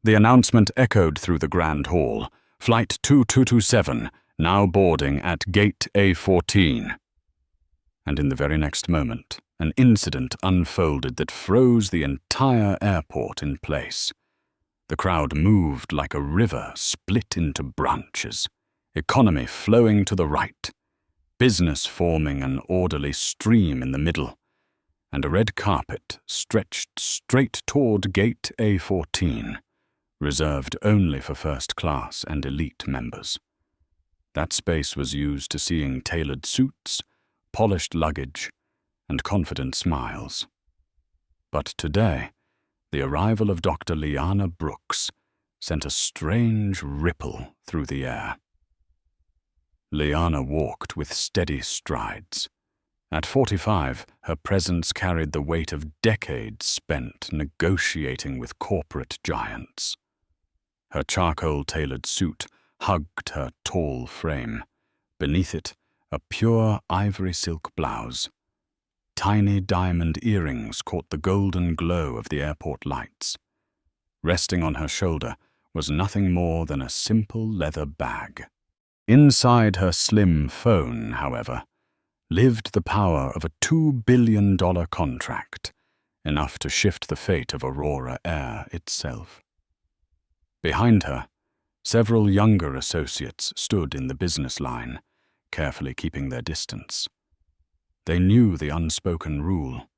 The announcement echoed through the Grand Hall. Flight 2227, now boarding at Gate A14. And in the very next moment, an incident unfolded that froze the entire airport in place. The crowd moved like a river split into branches, economy flowing to the right, business forming an orderly stream in the middle, and a red carpet stretched straight toward Gate A14, reserved only for first class and elite members. That space was used to seeing tailored suits, polished luggage, and confident smiles. But today, the arrival of Dr. Liana Brooks sent a strange ripple through the air. Liana walked with steady strides. At 45, her presence carried the weight of decades spent negotiating with corporate giants. Her charcoal-tailored suit hugged her tall frame. Beneath it, a pure ivory silk blouse. Tiny diamond earrings caught the golden glow of the airport lights. Resting on her shoulder was nothing more than a simple leather bag. Inside her slim phone, however, lived the power of a $2 billion contract, enough to shift the fate of Aurora Air itself. Behind her, several younger associates stood in the business line, carefully keeping their distance. They knew the unspoken rule.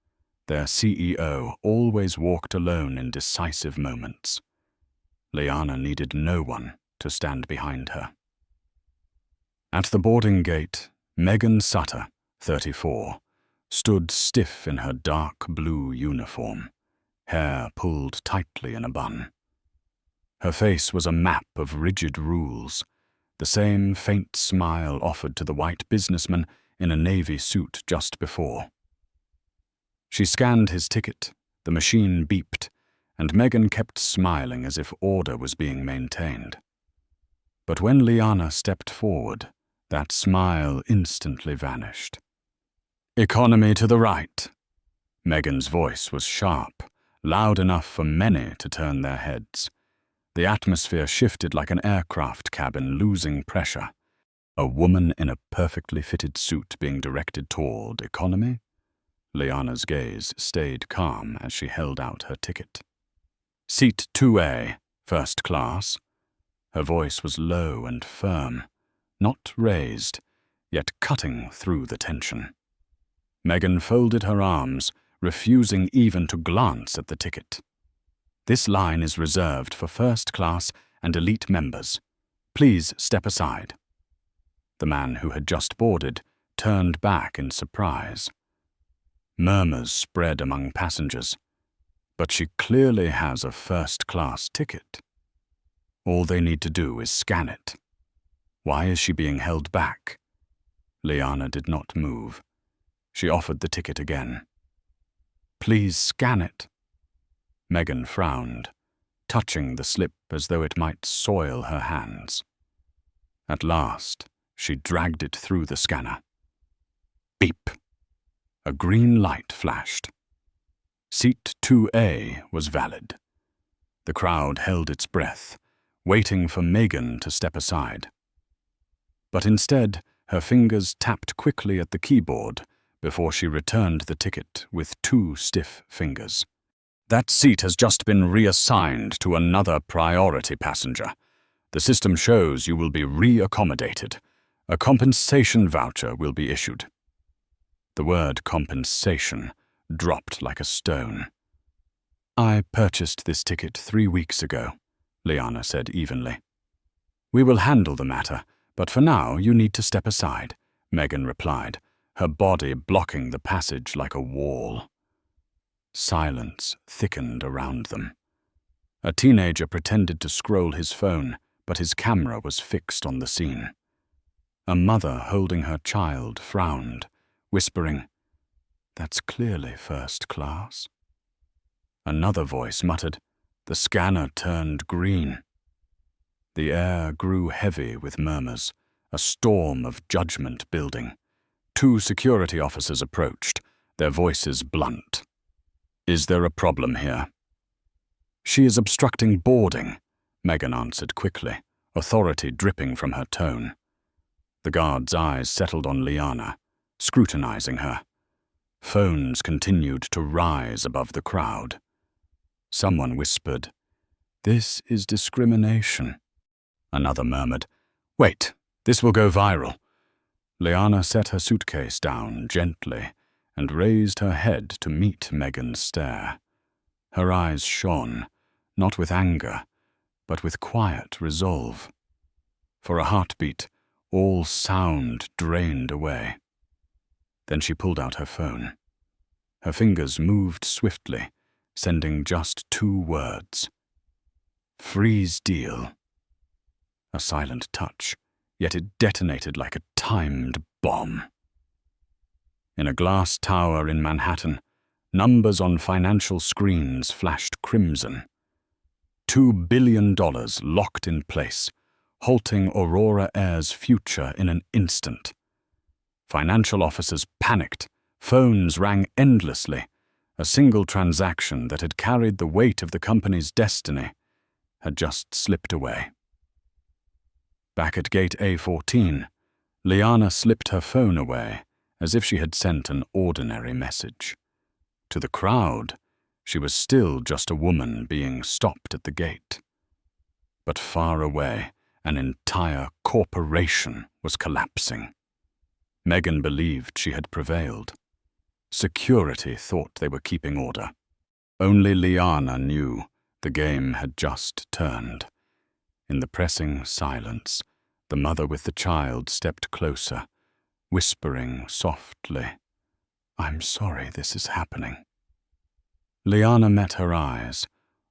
Their CEO always walked alone in decisive moments. Liana needed no one to stand behind her. At the boarding gate, Megan Sutter, 34, stood stiff in her dark blue uniform, hair pulled tightly in a bun. Her face was a map of rigid rules, the same faint smile offered to the white businessman in a navy suit just before. She scanned his ticket, the machine beeped, and Megan kept smiling as if order was being maintained. But when Liana stepped forward, that smile instantly vanished. "Economy to the right." Megan's voice was sharp, loud enough for many to turn their heads. The atmosphere shifted like an aircraft cabin losing pressure. A woman in a perfectly fitted suit being directed toward economy? Liana's gaze stayed calm as she held out her ticket. "Seat 2A, first class." Her voice was low and firm, not raised, yet cutting through the tension. Megan folded her arms, refusing even to glance at the ticket. "This line is reserved for first class and elite members. Please step aside." The man who had just boarded turned back in surprise. Murmurs spread among passengers. "But she clearly has a first-class ticket. All they need to do is scan it. Why is she being held back?" Liana did not move. She offered the ticket again. "Please scan it." Megan frowned, touching the slip as though it might soil her hands. At last, she dragged it through the scanner. Beep! A green light flashed. Seat 2A was valid. The crowd held its breath, waiting for Megan to step aside. But instead, her fingers tapped quickly at the keyboard before she returned the ticket with 2 stiff fingers. "That seat has just been reassigned to another priority passenger. The system shows you will be re-accommodated. A compensation voucher will be issued." The word compensation dropped like a stone. "I purchased this ticket 3 weeks ago," Liana said evenly. "We will handle the matter, but for now you need to step aside," Megan replied, her body blocking the passage like a wall. Silence thickened around them. A teenager pretended to scroll his phone, but his camera was fixed on the scene. A mother holding her child frowned, whispering, "That's clearly first class." Another voice muttered, "The scanner turned green." The air grew heavy with murmurs, a storm of judgment building. 2 security officers approached, their voices blunt. "Is there a problem here?" "She is obstructing boarding," Megan answered quickly, authority dripping from her tone. The guard's eyes settled on Liana, scrutinizing her. Phones continued to rise above the crowd. Someone whispered, "This is discrimination." Another murmured, "Wait, this will go viral." Liana set her suitcase down gently and raised her head to meet Megan's stare. Her eyes shone, not with anger, but with quiet resolve. For a heartbeat, all sound drained away. Then she pulled out her phone. Her fingers moved swiftly, sending just 2 words. "Freeze deal." A silent touch, yet it detonated like a timed bomb. In a glass tower in Manhattan, numbers on financial screens flashed crimson. $2 billion locked in place, halting Aurora Air's future in an instant. Financial officers panicked, phones rang endlessly. A single transaction that had carried the weight of the company's destiny had just slipped away. Back at Gate A14, Liana slipped her phone away as if she had sent an ordinary message. To the crowd, she was still just a woman being stopped at the gate. But far away, an entire corporation was collapsing. Megan believed she had prevailed. Security thought they were keeping order. Only Liana knew the game had just turned. In the pressing silence, the mother with the child stepped closer, whispering softly, "I'm sorry this is happening." Liana met her eyes,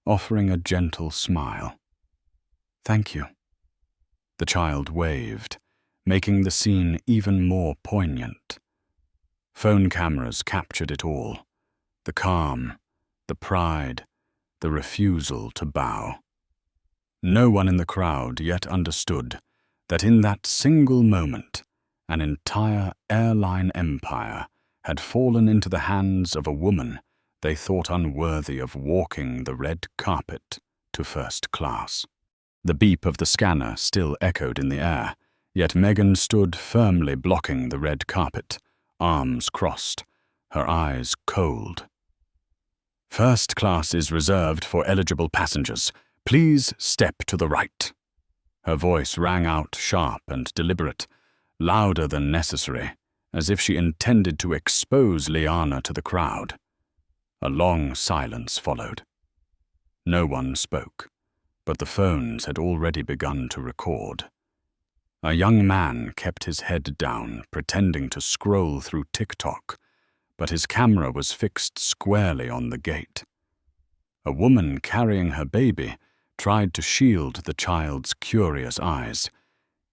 offering a gentle smile. "Thank you." The child waved, making the scene even more poignant. Phone cameras captured it all: the calm, the pride, the refusal to bow. No one in the crowd yet understood that in that single moment, an entire airline empire had fallen into the hands of a woman they thought unworthy of walking the red carpet to first class. The beep of the scanner still echoed in the air, yet Megan stood firmly blocking the red carpet, arms crossed, her eyes cold. "First class is reserved for eligible passengers. Please step to the right." Her voice rang out sharp and deliberate, louder than necessary, as if she intended to expose Liana to the crowd. A long silence followed. No one spoke, but the phones had already begun to record. A young man kept his head down, pretending to scroll through TikTok, but his camera was fixed squarely on the gate. A woman carrying her baby tried to shield the child's curious eyes,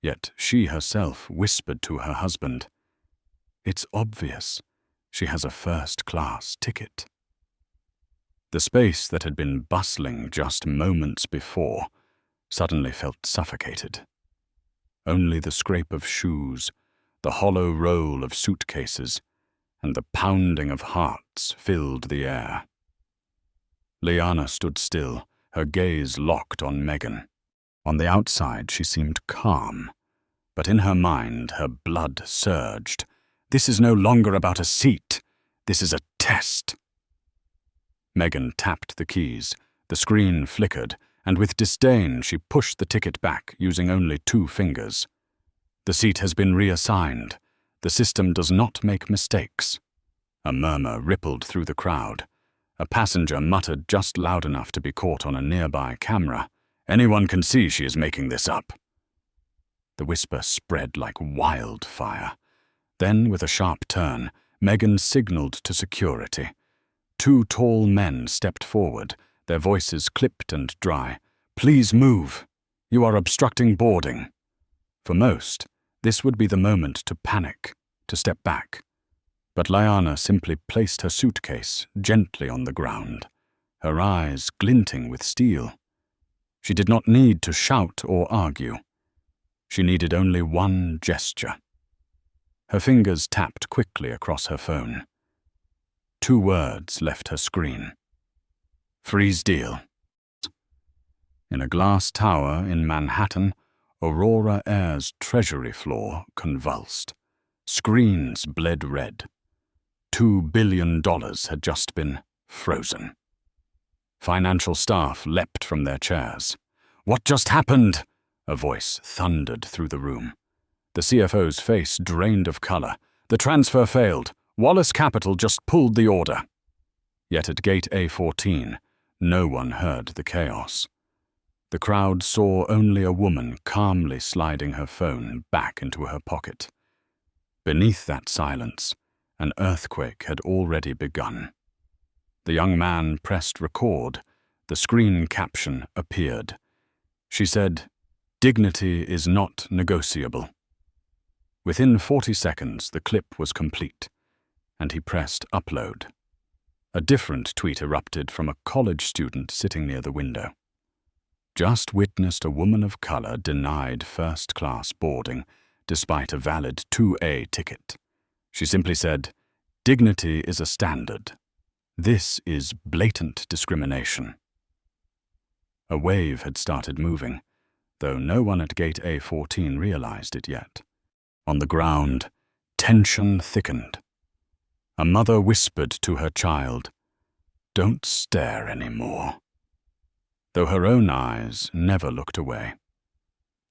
yet she herself whispered to her husband, "It's obvious. She has a first-class ticket." The space that had been bustling just moments before suddenly felt suffocated. Only the scrape of shoes, the hollow roll of suitcases, and the pounding of hearts filled the air. Liana stood still, her gaze locked on Megan. On the outside, she seemed calm, but in her mind, her blood surged. This is no longer about a seat. This is a test. Megan tapped the keys. The screen flickered, and with disdain, she pushed the ticket back, using only 2 fingers. "The seat has been reassigned. The system does not make mistakes." A murmur rippled through the crowd. A passenger muttered just loud enough to be caught on a nearby camera, "Anyone can see she is making this up." The whisper spread like wildfire. Then, with a sharp turn, Megan signaled to security. 2 tall men stepped forward, their voices clipped and dry. "Please move. You are obstructing boarding." For most, this would be the moment to panic, to step back. But Liana simply placed her suitcase gently on the ground, her eyes glinting with steel. She did not need to shout or argue. She needed only one gesture. Her fingers tapped quickly across her phone. 2 words left her screen. "Freeze deal." In a glass tower in Manhattan, Aurora Air's treasury floor convulsed. Screens bled red. $2 billion had just been frozen. Financial staff leapt from their chairs. "What just happened?" a voice thundered through the room. The CFO's face drained of color. "The transfer failed. Wallace Capital just pulled the order." Yet at Gate A14, no one heard the chaos. The crowd saw only a woman calmly sliding her phone back into her pocket. Beneath that silence, an earthquake had already begun. The young man pressed record. The screen caption appeared. She said, "Dignity is not negotiable." Within 40 seconds, the clip was complete, and he pressed upload. A different tweet erupted from a college student sitting near the window. "Just witnessed a woman of color denied first-class boarding despite a valid 2A ticket. She simply said, 'Dignity is a standard. This is blatant discrimination.'" A wave had started moving, though no one at Gate A14 realized it yet. On the ground, tension thickened. A mother whispered to her child, "Don't stare anymore," though her own eyes never looked away.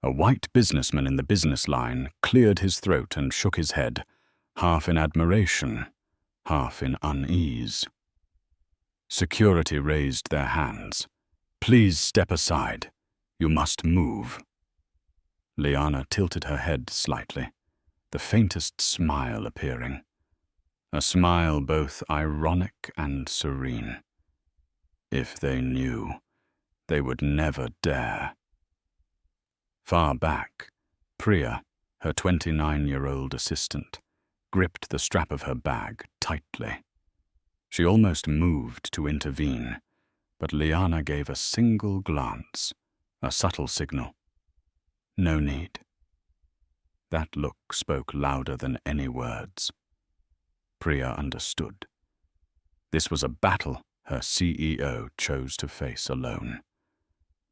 A white businessman in the business line cleared his throat and shook his head, half in admiration, half in unease. Security raised their hands. "Please step aside. You must move." Liana tilted her head slightly, the faintest smile appearing. A smile both ironic and serene. If they knew, they would never dare. Far back, Priya, her 29-year-old assistant, gripped the strap of her bag tightly. She almost moved to intervene, but Liana gave a single glance, a subtle signal. "No need." That look spoke louder than any words. Priya understood. This was a battle her CEO chose to face alone.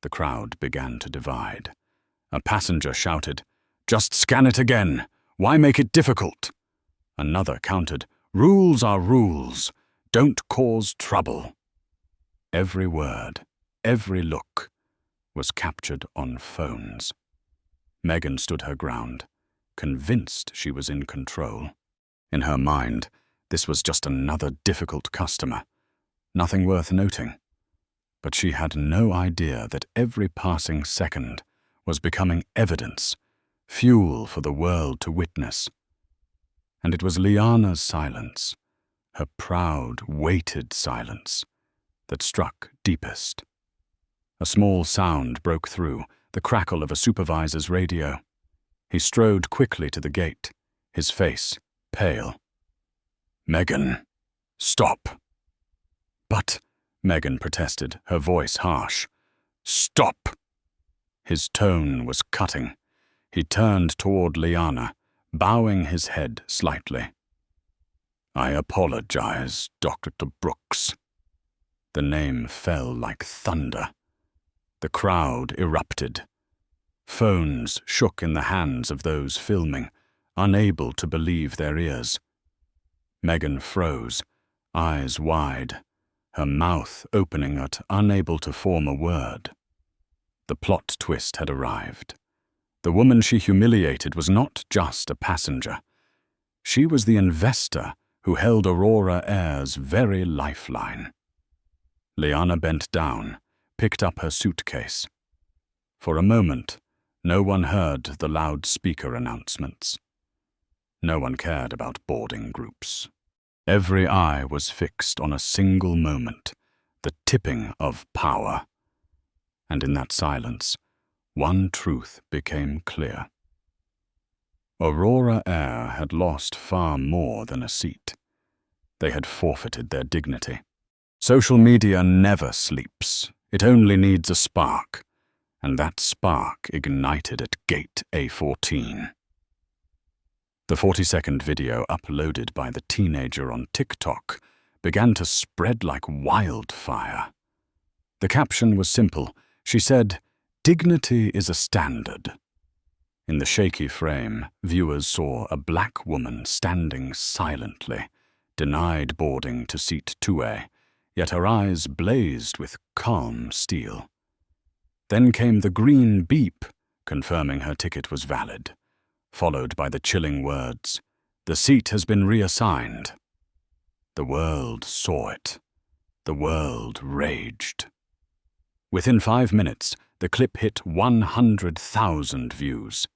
The crowd began to divide. A passenger shouted, "Just scan it again. Why make it difficult?" Another countered, "Rules are rules. Don't cause trouble." Every word, every look, was captured on phones. Megan stood her ground, convinced she was in control. In her mind, this was just another difficult customer, nothing worth noting. But she had no idea that every passing second was becoming evidence, fuel for the world to witness. And it was Liana's silence, her proud, weighted silence, that struck deepest. A small sound broke through, the crackle of a supervisor's radio. He strode quickly to the gate, his face pale. "Megan, stop." "But," Megan protested, her voice harsh. "Stop." His tone was cutting. He turned toward Liana, bowing his head slightly. "I apologize, Dr. Brooks." The name fell like thunder. The crowd erupted. Phones shook in the hands of those filming, unable to believe their ears. Megan froze, eyes wide, her mouth opening but unable to form a word. The plot twist had arrived. The woman she humiliated was not just a passenger. She was the investor who held Aurora Air's very lifeline. Liana bent down, picked up her suitcase. For a moment, no one heard the loudspeaker announcements. No one cared about boarding groups. Every eye was fixed on a single moment, the tipping of power. And in that silence, one truth became clear. Aurora Air had lost far more than a seat. They had forfeited their dignity. Social media never sleeps. It only needs a spark. And that spark ignited at Gate A14. The 40-second video uploaded by the teenager on TikTok began to spread like wildfire. The caption was simple, She said, "Dignity is a standard." In the shaky frame, viewers saw a black woman standing silently, denied boarding to seat 2A, yet her eyes blazed with calm steel. Then came the green beep, confirming her ticket was valid, followed by the chilling words, "The seat has been reassigned." The world saw it. The world raged. Within 5 minutes, the clip hit 100,000 views.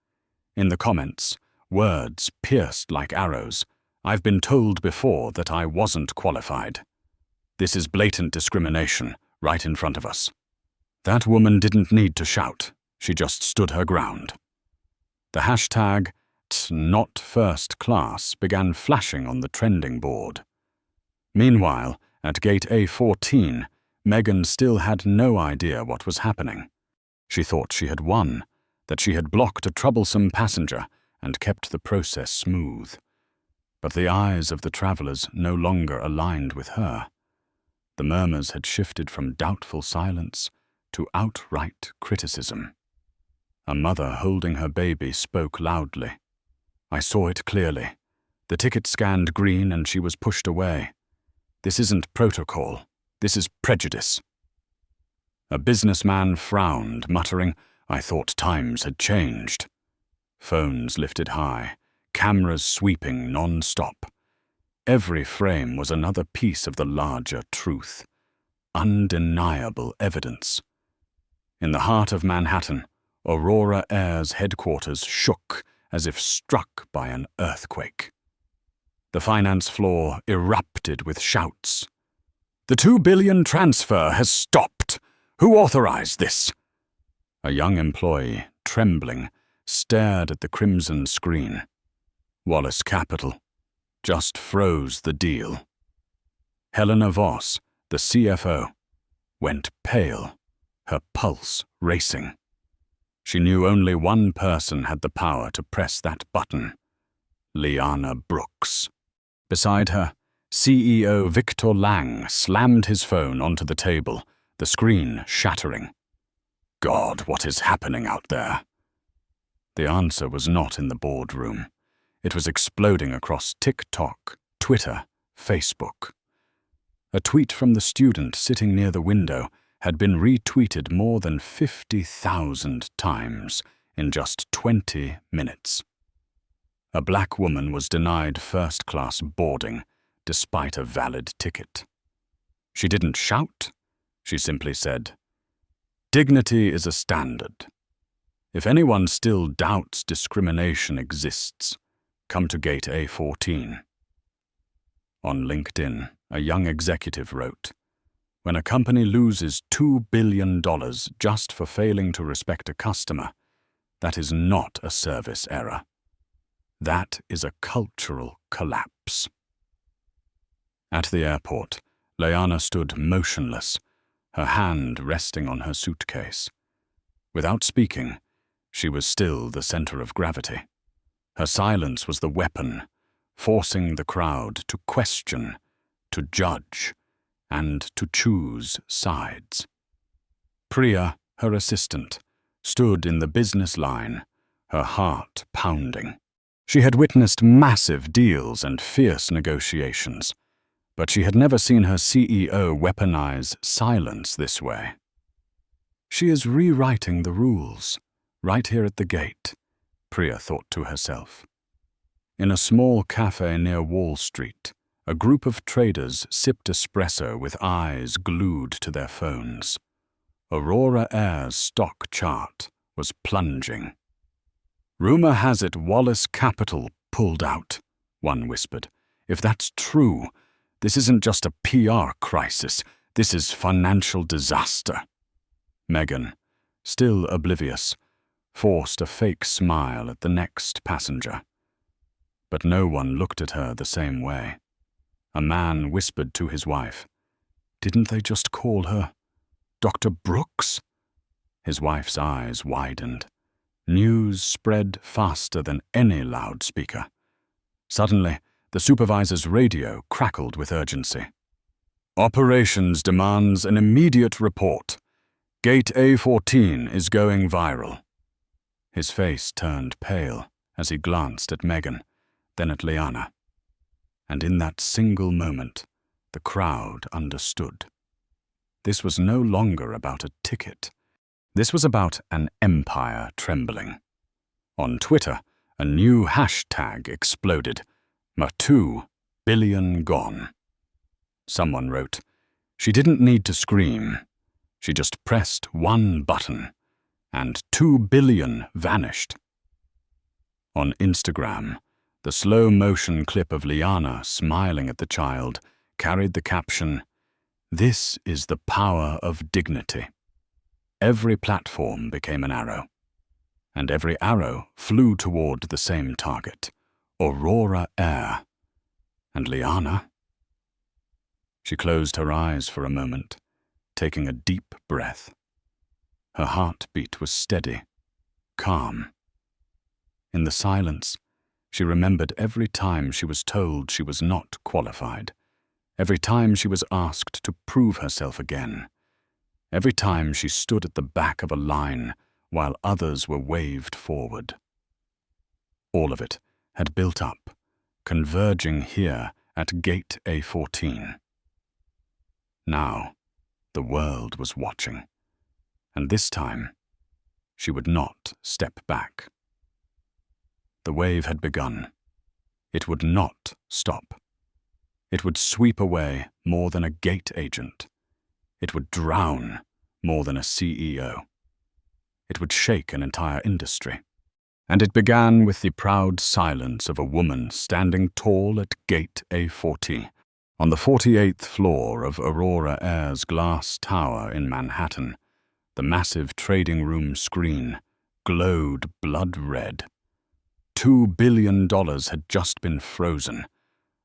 In the comments, words pierced like arrows. "I've been told before that I wasn't qualified. This is blatant discrimination, right in front of us." That woman didn't need to shout. She just stood her ground. The hashtag #NotFirstClass began flashing on the trending board. Meanwhile, at Gate A14, Megan still had no idea what was happening. She thought she had won, that she had blocked a troublesome passenger and kept the process smooth. But the eyes of the travelers no longer aligned with her. The murmurs had shifted from doubtful silence to outright criticism. A mother holding her baby spoke loudly. "I saw it clearly. The ticket scanned green and she was pushed away. This isn't protocol. This is prejudice." A businessman frowned, muttering, "I thought times had changed." Phones lifted high, cameras sweeping non-stop. Every frame was another piece of the larger truth. Undeniable evidence. In the heart of Manhattan, Aurora Air's headquarters shook as if struck by an earthquake. The finance floor erupted with shouts. "The $2 billion transfer has stopped! Who authorized this?" A young employee, trembling, stared at the crimson screen. Wallace Capital just froze the deal. Helena Voss, the CFO, went pale, her pulse racing. She knew only one person had the power to press that button: Liana Brooks. Beside her, CEO Victor Lang slammed his phone onto the table, the screen shattering. God, what is happening out there? The answer was not in the boardroom. It was exploding across TikTok, Twitter, Facebook. A tweet from the student sitting near the window had been retweeted more than 50,000 times in just 20 minutes. A black woman was denied first-class boarding despite a valid ticket. She didn't shout. She simply said, "Dignity is a standard. If anyone still doubts discrimination exists, come to Gate A14. On LinkedIn, a young executive wrote, "When a company loses $2 billion just for failing to respect a customer, that is not a service error. That is a cultural collapse." At the airport, Liana stood motionless, her hand resting on her suitcase. Without speaking, she was still the center of gravity. Her silence was the weapon, forcing the crowd to question, to judge, and to choose sides. Priya, her assistant, stood in the business line, her heart pounding. She had witnessed massive deals and fierce negotiations, but she had never seen her CEO weaponize silence this way. She is rewriting the rules, right here at the gate, Priya thought to herself. In a small cafe near Wall Street, a group of traders sipped espresso with eyes glued to their phones. Aurora Air's stock chart was plunging. "Rumor has it Wallace Capital pulled out," one whispered. "If that's true, this isn't just a PR crisis, this is financial disaster." Megan, still oblivious, forced a fake smile at the next passenger. But no one looked at her the same way. A man whispered to his wife, "Didn't they just call her Dr. Brooks?" His wife's eyes widened. News spread faster than any loudspeaker. Suddenly, the supervisor's radio crackled with urgency. "Operations demands an immediate report. Gate A14 is going viral. His face turned pale as he glanced at Megan, then at Liana. And in that single moment, the crowd understood. This was no longer about a ticket. This was about an empire trembling. On Twitter, a new hashtag exploded. "2 billion gone." Someone wrote, "She didn't need to scream. She just pressed one button, and 2 billion vanished." On Instagram, the slow-motion clip of Liana smiling at the child carried the caption, "This is the power of dignity." Every platform became an arrow, and every arrow flew toward the same target, Aurora Air. And Liana? She closed her eyes for a moment, taking a deep breath. Her heartbeat was steady, calm. In the silence, she remembered every time she was told she was not qualified, every time she was asked to prove herself again, every time she stood at the back of a line while others were waved forward. All of it had built up, converging here at Gate A14. Now, the world was watching, and this time, she would not step back. The wave had begun. It would not stop. It would sweep away more than a gate agent. It would drown more than a CEO. It would shake an entire industry. And it began with the proud silence of a woman standing tall at Gate A40, on the 48th floor of Aurora Air's glass tower in Manhattan. The massive trading room screen glowed blood red. $2 billion had just been frozen,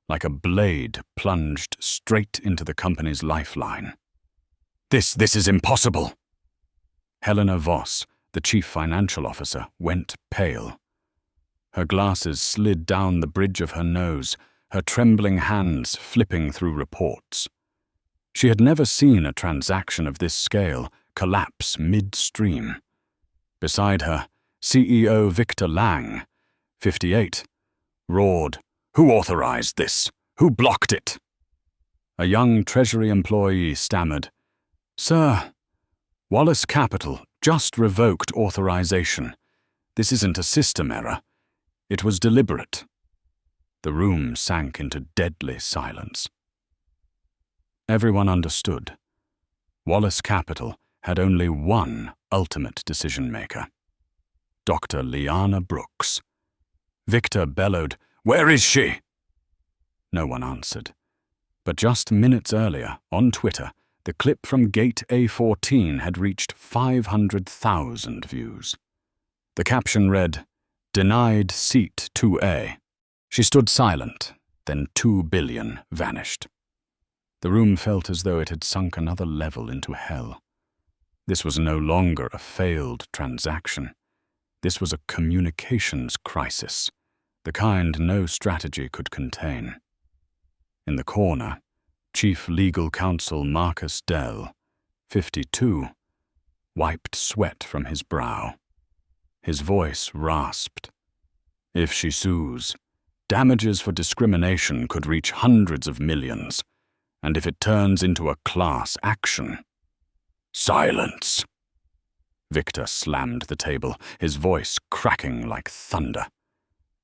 like a blade plunged straight into the company's lifeline. This is impossible." Helena Voss, the chief financial officer, went pale. Her glasses slid down the bridge of her nose, her trembling hands flipping through reports. She had never seen a transaction of this scale collapse midstream. Beside her, CEO Victor Lang, 58, roared, "Who authorized this? Who blocked it?" A young Treasury employee stammered, "Sir, Wallace Capital just revoked authorization. This isn't a system error. It was deliberate." The room sank into deadly silence. Everyone understood. Wallace Capital had only one ultimate decision-maker, Dr. Liana Brooks. Victor bellowed, "Where is she?" No one answered. But just minutes earlier, on Twitter, the clip from Gate A14 had reached 500,000 views. The caption read, "Denied seat 2A." She stood silent, then 2 billion vanished. The room felt as though it had sunk another level into hell. This was no longer a failed transaction. This was a communications crisis, the kind no strategy could contain. In the corner, Chief Legal Counsel Marcus Dell, 52, wiped sweat from his brow. His voice rasped. "If she sues, damages for discrimination could reach hundreds of millions, and if it turns into a class action—" "Silence!" Victor slammed the table, his voice cracking like thunder.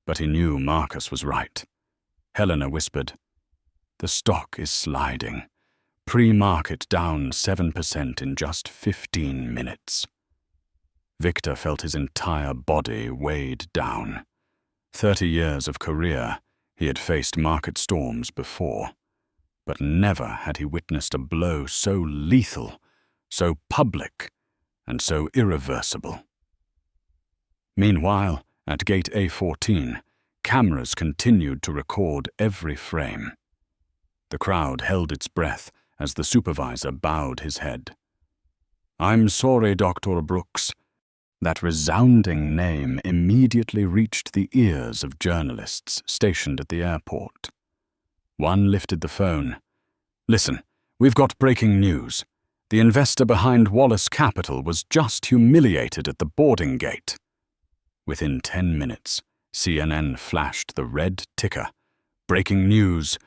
But he knew Marcus was right. Helena whispered, "The stock is sliding. Pre-market down 7% in just 15 minutes. Victor felt his entire body weighed down. 30 years of career, he had faced market storms before, but never had he witnessed a blow so lethal, so public, and so irreversible. Meanwhile, at Gate A14, cameras continued to record every frame. The crowd held its breath as the supervisor bowed his head. "I'm sorry, Dr. Brooks." That resounding name immediately reached the ears of journalists stationed at the airport. One lifted the phone. "Listen, we've got breaking news. The investor behind Wallace Capital was just humiliated at the boarding gate. Within 10 minutes, CNN flashed the red ticker. Breaking news: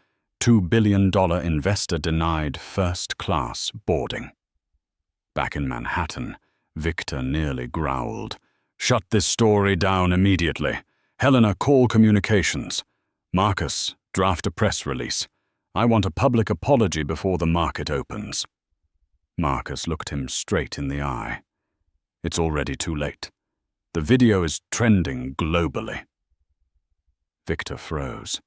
$2 billion investor denied first-class boarding. Back in Manhattan, Victor nearly growled. "Shut this story down immediately. Helena, call communications. Marcus, draft a press release. I want a public apology before the market opens." Marcus looked him straight in the eye. "It's already too late. The video is trending globally." Victor froze.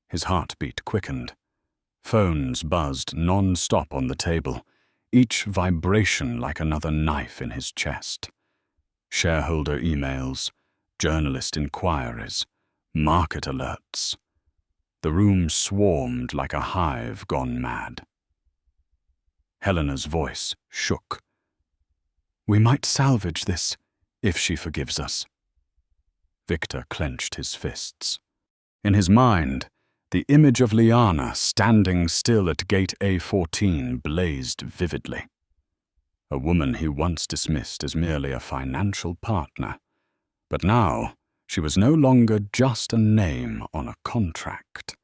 His heartbeat quickened. Phones buzzed non-stop on the table, each vibration like another knife in his chest. Shareholder emails, journalist inquiries, market alerts. The room swarmed like a hive gone mad. Helena's voice shook. "We might salvage this, if she forgives us." Victor clenched his fists. In his mind, the image of Liana standing still at Gate A14 blazed vividly. A woman he once dismissed as merely a financial partner. But now, she was no longer just a name on a contract.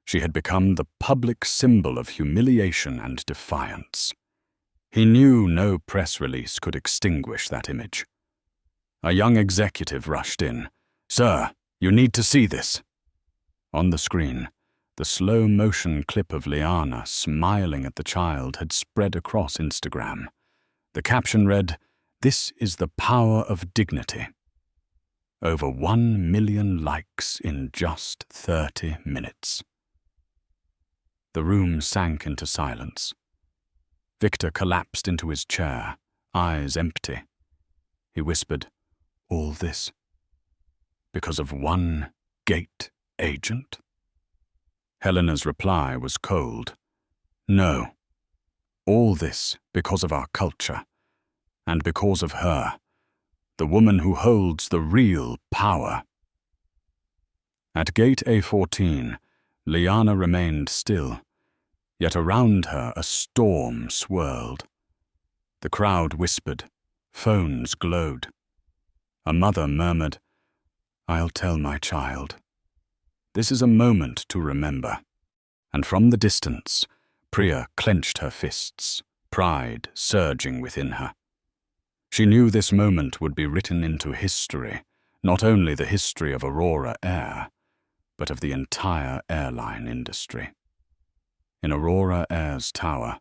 She had become the public symbol of humiliation and defiance. He knew no press release could extinguish that image. A young executive rushed in. "Sir, you need to see this." On the screen, the slow-motion clip of Liana smiling at the child had spread across Instagram. The caption read, "This is the power of dignity." Over 1 million likes in just 30 minutes. The room sank into silence. Victor collapsed into his chair, eyes empty. He whispered, "All this because of one gate agent?" Helena's reply was cold. "No. All this because of our culture, and because of her, the woman who holds the real power." At Gate A14, Liana remained still, yet around her a storm swirled. The crowd whispered, phones glowed. A mother murmured, "I'll tell my child." This is a moment to remember. And from the distance, Priya clenched her fists, pride surging within her. She knew this moment would be written into history, not only the history of Aurora Air, but of the entire airline industry. In Aurora Air's tower,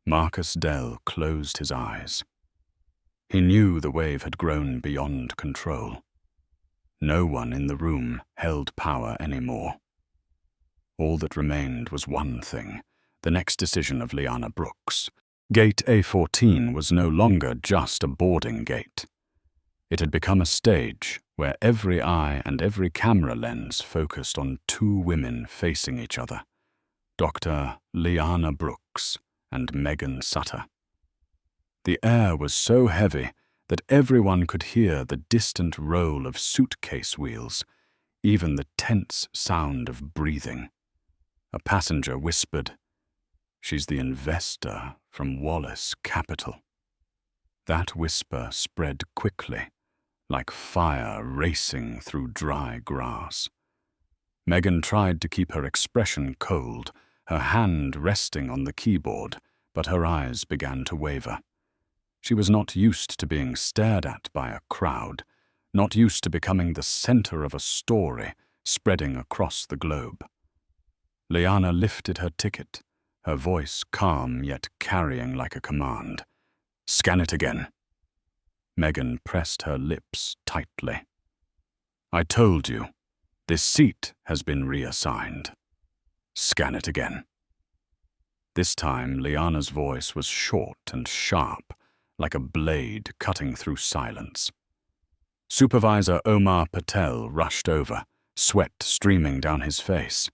Marcus Dell closed his eyes. He knew the wave had grown beyond control. No one in the room held power anymore. All that remained was one thing, the next decision of Liana Brooks. Gate A14 was no longer just a boarding gate. It had become a stage where every eye and every camera lens focused on two women facing each other, Dr. Liana Brooks and Megan Sutter. The air was so heavy that everyone could hear the distant roll of suitcase wheels, even the tense sound of breathing. A passenger whispered, "She's the investor from Wallace Capital." That whisper spread quickly, like fire racing through dry grass. Megan tried to keep her expression cold, her hand resting on the keyboard, but her eyes began to waver. She was not used to being stared at by a crowd, not used to becoming the center of a story spreading across the globe. Liana lifted her ticket, her voice calm yet carrying like a command. "Scan it again." Megan pressed her lips tightly. "I told you, this seat has been reassigned. Scan it again." This time, Liana's voice was short and sharp, like a blade cutting through silence. Supervisor Omar Patel rushed over, sweat streaming down his face.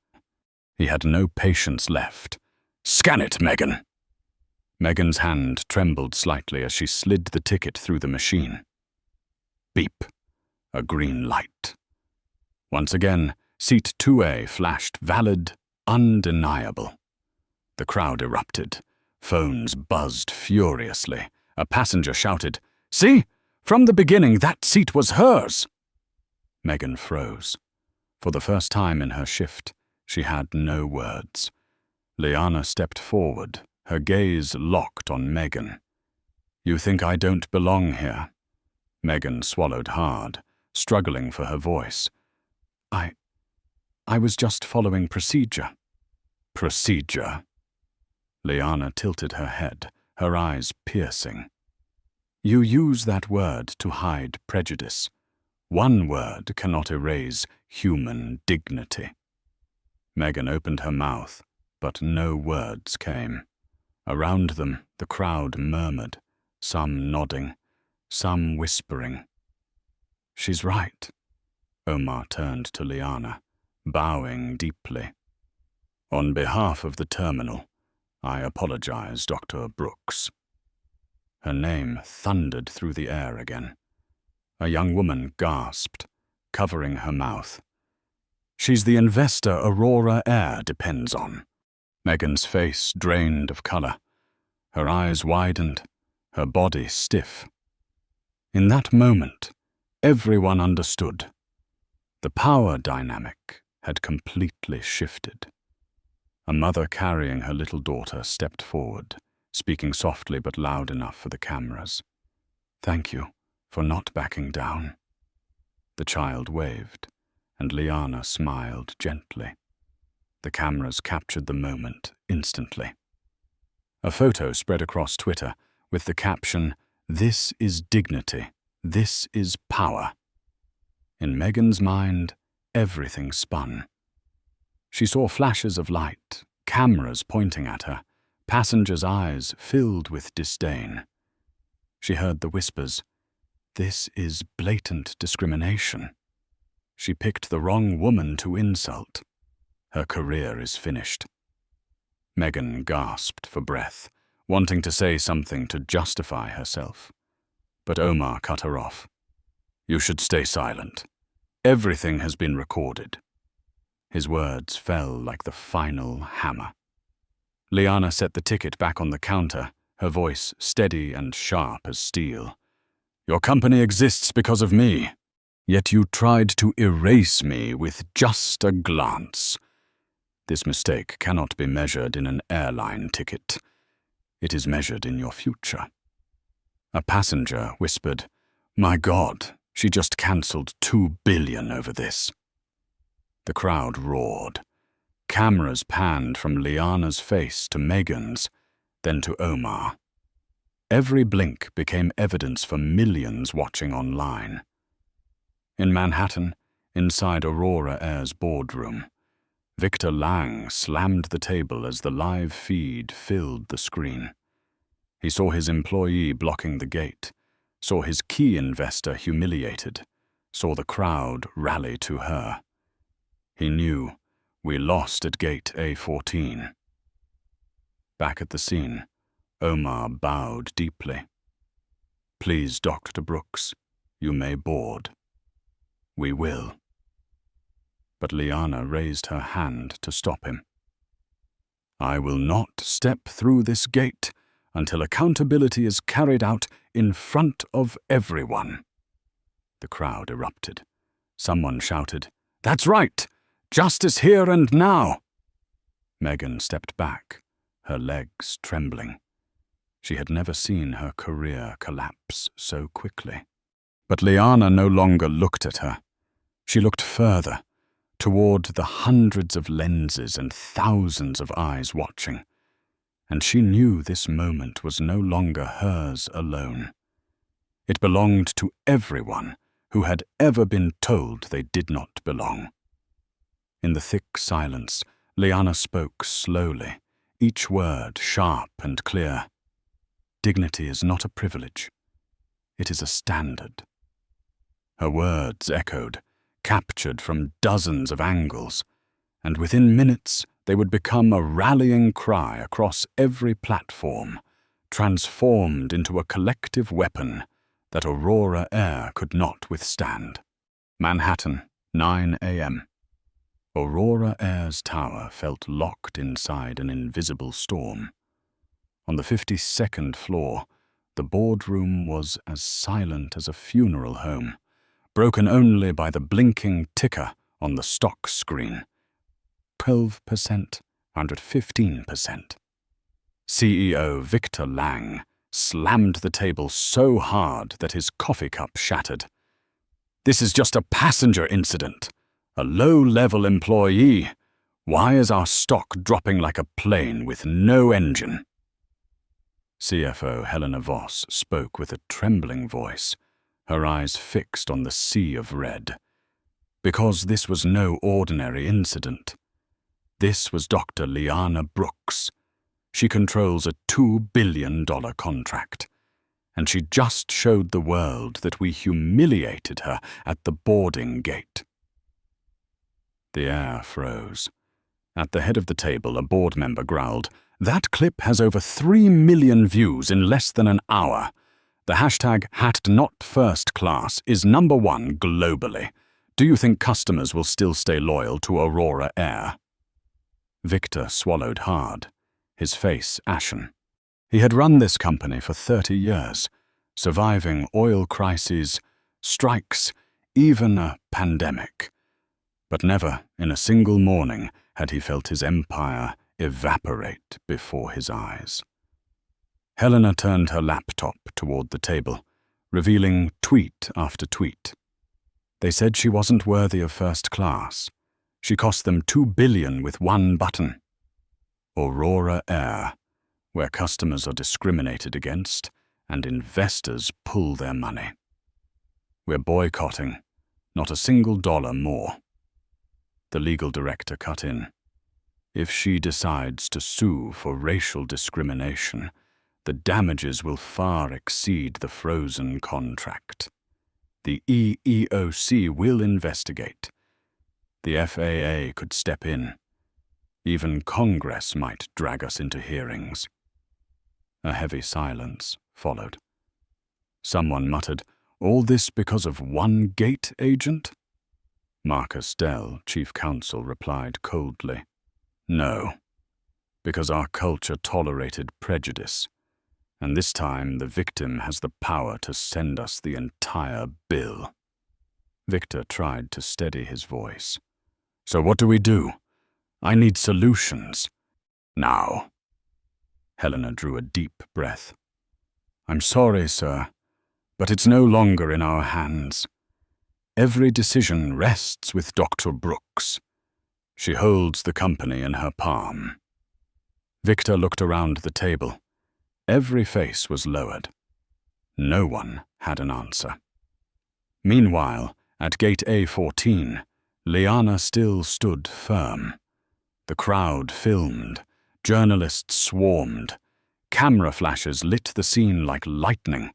He had no patience left. "Scan it, Megan!" Megan's hand trembled slightly as she slid the ticket through the machine. Beep. A green light. Once again, seat 2A flashed valid, undeniable. The crowd erupted. Phones buzzed furiously. A passenger shouted, "See! From the beginning, that seat was hers!" Megan froze. For the first time in her shift, she had no words. Liana stepped forward, her gaze locked on Megan. "You think I don't belong here?" Megan swallowed hard, struggling for her voice. I was just following procedure." "Procedure?" Liana tilted her head, her eyes piercing. "You use that word to hide prejudice. One word cannot erase human dignity." Megan opened her mouth, but no words came. Around them, the crowd murmured, some nodding, some whispering. "She's right." Omar turned to Liana, bowing deeply. "On behalf of the terminal, I apologize, Dr. Brooks." Her name thundered through the air again. A young woman gasped, covering her mouth. "She's the investor Aurora Air depends on." Megan's face drained of color. Her eyes widened, her body stiff. In that moment, everyone understood. The power dynamic had completely shifted. A mother carrying her little daughter stepped forward, speaking softly but loud enough for the cameras. "Thank you for not backing down." The child waved, and Liana smiled gently. The cameras captured the moment instantly. A photo spread across Twitter with the caption, "This is dignity. This is power." In Megan's mind, everything spun. She saw flashes of light, cameras pointing at her, passengers' eyes filled with disdain. She heard the whispers, "This is blatant discrimination." She picked the wrong woman to insult. Her career is finished. Megan gasped for breath, wanting to say something to justify herself. But Omar cut her off. "You should stay silent. Everything has been recorded." His words fell like the final hammer. Liana set the ticket back on the counter, her voice steady and sharp as steel. "Your company exists because of me, yet you tried to erase me with just a glance. This mistake cannot be measured in an airline ticket. It is measured in your future." A passenger whispered, "My God, she just cancelled $2 billion over this." The crowd roared. Cameras panned from Liana's face to Megan's, then to Omar. Every blink became evidence for millions watching online. In Manhattan, inside Aurora Air's boardroom, Victor Lang slammed the table as the live feed filled the screen. He saw his employee blocking the gate, saw his key investor humiliated, saw the crowd rally to her. He knew, we lost at Gate A14. Back at the scene, Omar bowed deeply. "Please, Dr. Brooks, you may board." "We will." But Liana raised her hand to stop him. "I will not step through this gate until accountability is carried out in front of everyone." The crowd erupted. Someone shouted, "That's right! Justice here and now!" Megan stepped back, her legs trembling. She had never seen her career collapse so quickly. But Liana no longer looked at her. She looked further, toward the hundreds of lenses and thousands of eyes watching. And she knew this moment was no longer hers alone. It belonged to everyone who had ever been told they did not belong. In the thick silence, Liana spoke slowly, each word sharp and clear. "Dignity is not a privilege. It is a standard." Her words echoed, captured from dozens of angles, and within minutes they would become a rallying cry across every platform, transformed into a collective weapon that Aurora Air could not withstand. Manhattan, 9 a.m. Aurora Air's tower felt locked inside an invisible storm. On the 52nd floor, the boardroom was as silent as a funeral home, broken only by the blinking ticker on the stock screen. 12%, 115%. CEO Victor Lang slammed the table so hard that his coffee cup shattered. "This is just a passenger incident. A low-level employee. Why is our stock dropping like a plane with no engine?" CFO Helena Voss spoke with a trembling voice, her eyes fixed on the sea of red. Because this was no ordinary incident. This was Dr. Liana Brooks. She controls a $2 billion contract, and she just showed the world that we humiliated her at the boarding gate. The air froze. At the head of the table, a board member growled, "That clip has over 3 million views in less than an hour. The hashtag #NotFirstClass is #1 globally. Do you think customers will still stay loyal to Aurora Air?" Victor swallowed hard, his face ashen. He had run this company for 30 years, surviving oil crises, strikes, even a pandemic. But never in a single morning had he felt his empire evaporate before his eyes. Helena turned her laptop toward the table, revealing tweet after tweet. They said she wasn't worthy of first class. She cost them $2 billion with one button. Aurora Air, where customers are discriminated against and investors pull their money. We're boycotting, not a single dollar more. The legal director cut in. If she decides to sue for racial discrimination, the damages will far exceed the frozen contract. The EEOC will investigate. The FAA could step in. Even Congress might drag us into hearings. A heavy silence followed. Someone muttered, "All this because of one gate agent?" Marcus Dell, chief counsel, replied coldly, "No, because our culture tolerated prejudice, and this time the victim has the power to send us the entire bill." Victor tried to steady his voice. "So what do we do? I need solutions. Now." Helena drew a deep breath. "I'm sorry, sir, but it's no longer in our hands. Every decision rests with Dr. Brooks. She holds the company in her palm." Victor looked around the table. Every face was lowered. No one had an answer. Meanwhile, at Gate A14, Liana still stood firm. The crowd filmed, journalists swarmed, camera flashes lit the scene like lightning.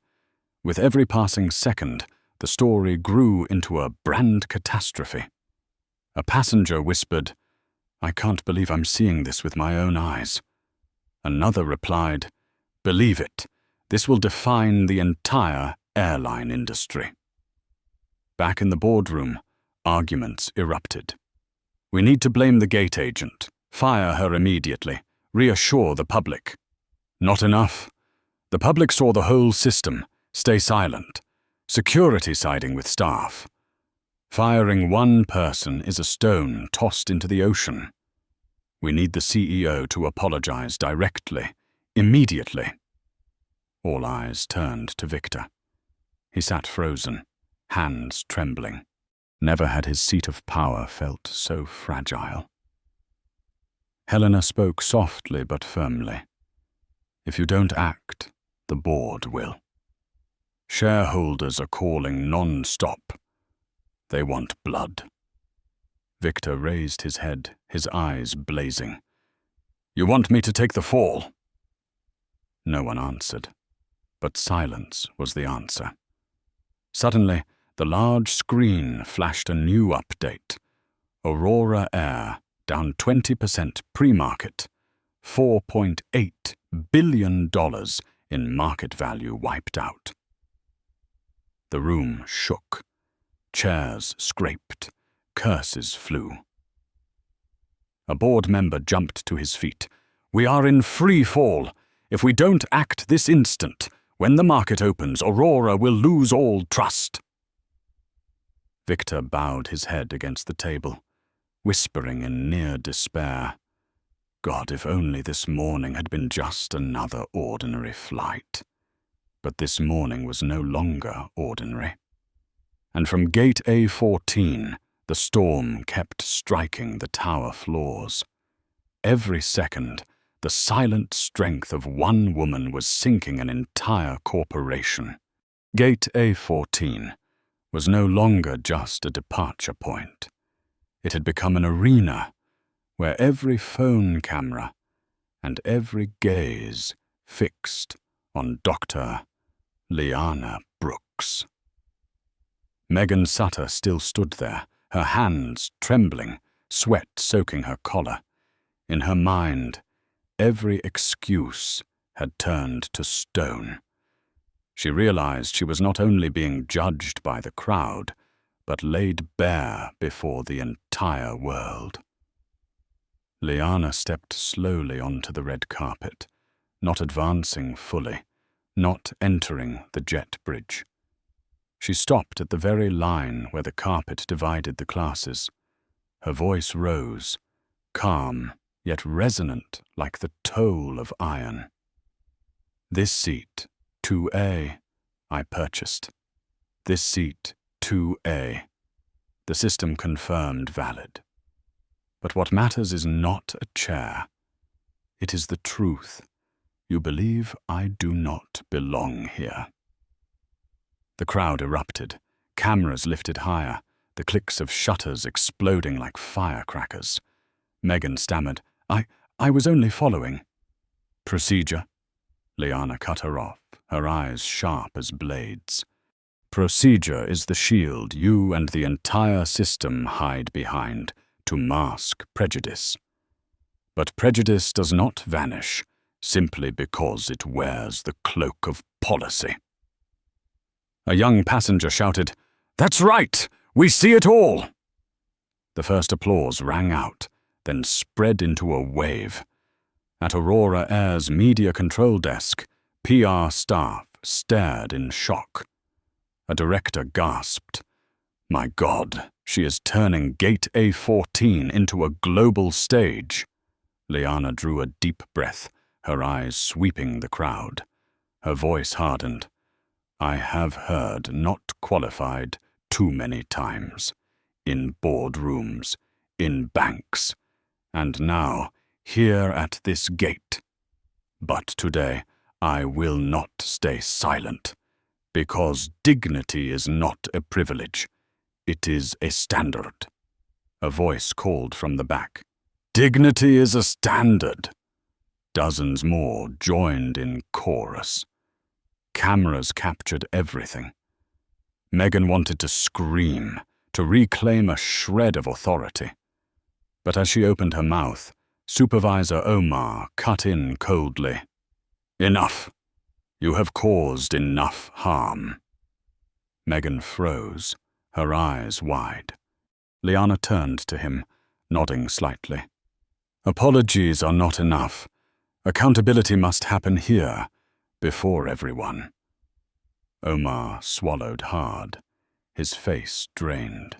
With every passing second, the story grew into a brand catastrophe. A passenger whispered, "I can't believe I'm seeing this with my own eyes." Another replied, "Believe it, this will define the entire airline industry." Back in the boardroom, arguments erupted. "We need to blame the gate agent, fire her immediately, reassure the public." Not enough. The public saw the whole system, stay silent, security siding with staff. Firing one person is a stone tossed into the ocean. We need the CEO to apologize directly, immediately. All eyes turned to Victor. He sat frozen, hands trembling. Never had his seat of power felt so fragile. Helena spoke softly but firmly. "If you don't act, the board will. Shareholders are calling non-stop. They want blood." Victor raised his head, his eyes blazing. "You want me to take the fall?" No one answered, but silence was the answer. Suddenly, the large screen flashed a new update. Aurora Air down 20% pre-market. $4.8 billion in market value wiped out. The room shook. Chairs scraped. Curses flew. A board member jumped to his feet. "We are in free fall. If we don't act this instant, when the market opens, Aurora will lose all trust." Victor bowed his head against the table, whispering in near despair, "God, if only this morning had been just another ordinary flight." But this morning was no longer ordinary. And from Gate A14, the storm kept striking the tower floors. Every second, the silent strength of one woman was sinking an entire corporation. Gate A14 was no longer just a departure point. It had become an arena where every phone camera and every gaze fixed on Dr. Liana Brooks. Megan Sutter still stood there, her hands trembling, sweat soaking her collar. In her mind, every excuse had turned to stone. She realized she was not only being judged by the crowd, but laid bare before the entire world. Liana stepped slowly onto the red carpet, not advancing fully, not entering the jet bridge. She stopped at the very line where the carpet divided the classes. Her voice rose, calm yet resonant like the toll of iron. "This seat, 2A, I purchased. This seat, 2A. The system confirmed valid. But what matters is not a chair. It is the truth. You believe I do not belong here." The crowd erupted, cameras lifted higher, the clicks of shutters exploding like firecrackers. Megan stammered, I was only following." "Procedure?" Liana cut her off, her eyes sharp as blades. "Procedure is the shield you and the entire system hide behind to mask prejudice. But prejudice does not vanish simply because it wears the cloak of policy." A young passenger shouted, "That's right! We see it all!" The first applause rang out, then spread into a wave. At Aurora Air's media control desk, PR staff stared in shock. A director gasped, "My God, she is turning Gate A14 into a global stage." Liana drew a deep breath, her eyes sweeping the crowd. Her voice hardened. "I have heard not qualified too many times. In boardrooms, in banks, and now here at this gate. But today I will not stay silent, because dignity is not a privilege. It is a standard." A voice called from the back, "Dignity is a standard." Dozens more joined in chorus. Cameras captured everything. Megan wanted to scream, to reclaim a shred of authority. But as she opened her mouth, Supervisor Omar cut in coldly. "Enough. You have caused enough harm." Megan froze, her eyes wide. Liana turned to him, nodding slightly. "Apologies are not enough. Accountability must happen here, before everyone." Omar swallowed hard, his face drained.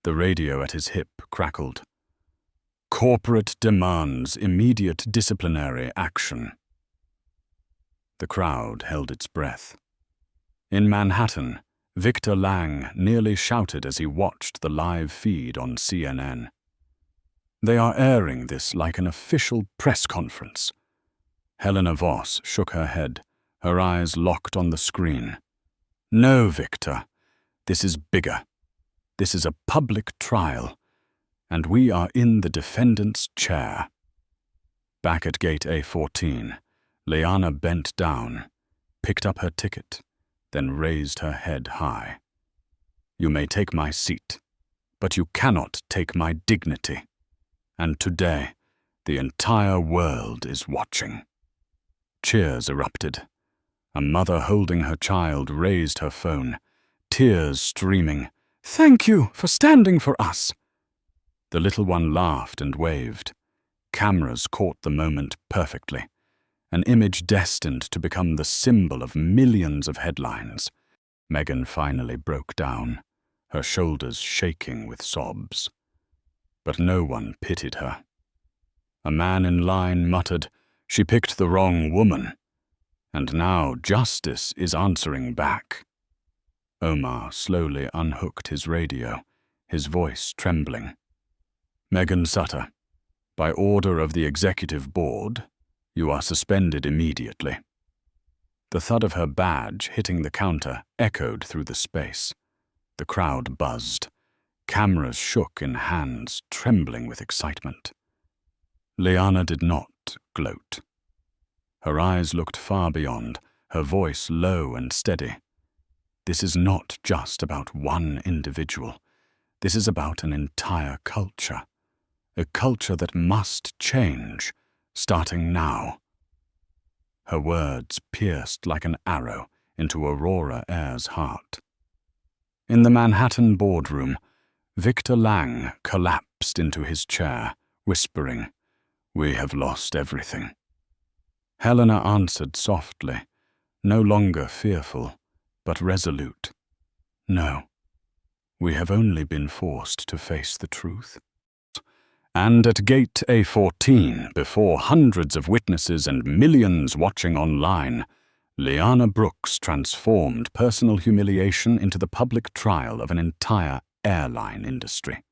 The radio at his hip crackled. "Corporate demands immediate disciplinary action." The crowd held its breath. In Manhattan, Victor Lang nearly shouted as he watched the live feed on CNN. "They are airing this like an official press conference." Helena Voss shook her head, her eyes locked on the screen. "No, Victor. This is bigger. This is a public trial, and we are in the defendant's chair." Back at Gate A14, Liana bent down, picked up her ticket, then raised her head high. "You may take my seat, but you cannot take my dignity. And today, the entire world is watching." Cheers erupted. A mother holding her child raised her phone, tears streaming. "Thank you for standing for us." The little one laughed and waved. Cameras caught the moment perfectly. an image destined to become the symbol of millions of headlines. Meghan finally broke down, her shoulders shaking with sobs. But no one pitied her. A man in line muttered, "She picked the wrong woman." And now justice is answering back. Omar slowly unhooked his radio, his voice trembling. "Meghan Sutter, by order of the executive board, you are suspended immediately." The thud of her badge hitting the counter echoed through the space. The crowd buzzed. Cameras shook in hands, trembling with excitement. Liana did not gloat. Her eyes looked far beyond, her voice low and steady. This is not just about one individual. This is about an entire culture. A culture that must change, starting now. Her words pierced like an arrow into Aurora Air's heart. In the Manhattan boardroom, Victor Lang collapsed into his chair, whispering, "We have lost everything." Helena answered softly, no longer fearful, but resolute. "No, we have only been forced to face the truth." And at Gate A14, before hundreds of witnesses and millions watching online, Liana Brooks transformed personal humiliation into the public trial of an entire airline industry.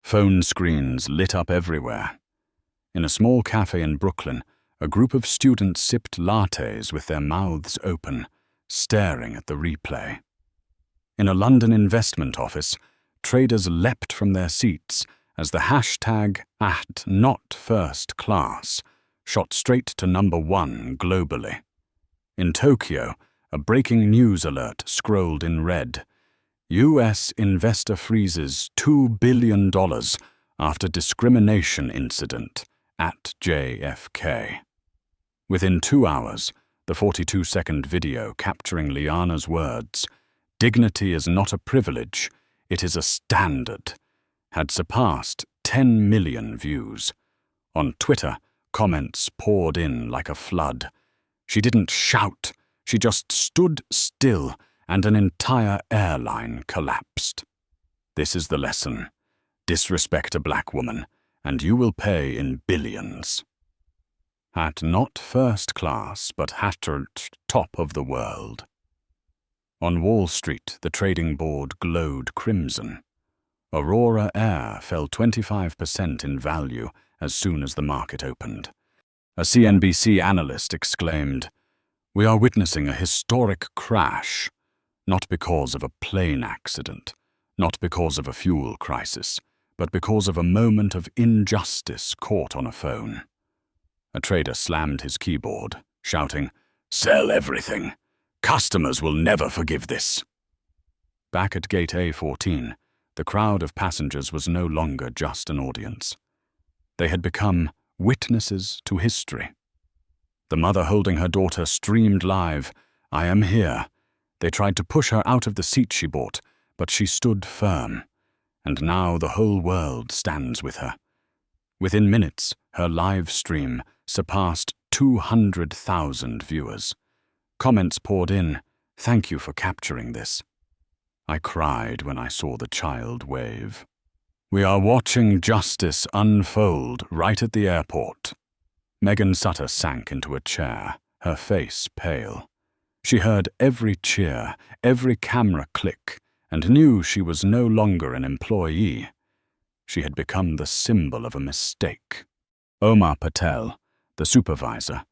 Phone screens lit up everywhere. In a small cafe in Brooklyn, a group of students sipped lattes with their mouths open, staring at the replay. In a London investment office, traders leapt from their seats as the hashtag @NotFirstClass shot straight to #1 globally. In Tokyo, a breaking news alert scrolled in red. U.S. investor freezes $2 billion after discrimination incident at JFK. Within 2 hours, the 42-second video capturing Liana's words, "Dignity is not a privilege, it is a standard," had surpassed 10 million views. On Twitter, comments poured in like a flood. She didn't shout, she just stood still, and an entire airline collapsed. This is the lesson. Disrespect a black woman, and you will pay in billions. At not first class, but at top of the world. On Wall Street, the trading board glowed crimson. Aurora Air fell 25% in value as soon as the market opened. A CNBC analyst exclaimed, "We are witnessing a historic crash, not because of a plane accident, not because of a fuel crisis, but because of a moment of injustice caught on a phone." A trader slammed his keyboard, shouting, "Sell everything! Customers will never forgive this." Back at Gate A14, the crowd of passengers was no longer just an audience. They had become witnesses to history. The mother holding her daughter streamed live, "I am here." They tried to push her out of the seat she bought, but she stood firm. And now the whole world stands with her. Within minutes, her live stream surpassed 200,000 viewers. Comments poured in, "Thank you for capturing this." I cried when I saw the child wave. We are watching justice unfold right at the airport. Meghan Sutter sank into a chair, her face pale. She heard every cheer, every camera click, and knew she was no longer an employee. She had become the symbol of a mistake. Omar Patel, the supervisor,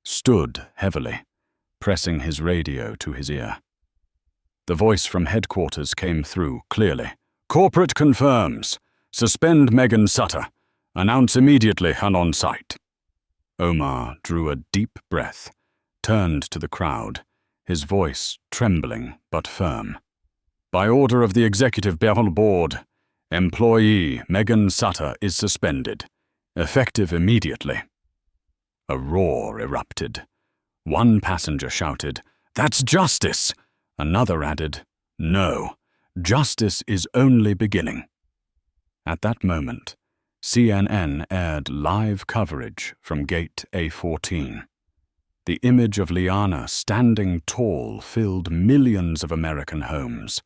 stood heavily, pressing his radio to his ear. The voice from headquarters came through clearly. "Corporate confirms. Suspend Meghan Sutter. Announce immediately and on site." Omar drew a deep breath, turned to the crowd, his voice trembling but firm. "By order of the executive board, employee Meghan Sutter is suspended, effective immediately." A roar erupted. One passenger shouted, "That's justice!" Another added, "No, justice is only beginning." At that moment, CNN aired live coverage from Gate A14. The image of Liana standing tall filled millions of American homes.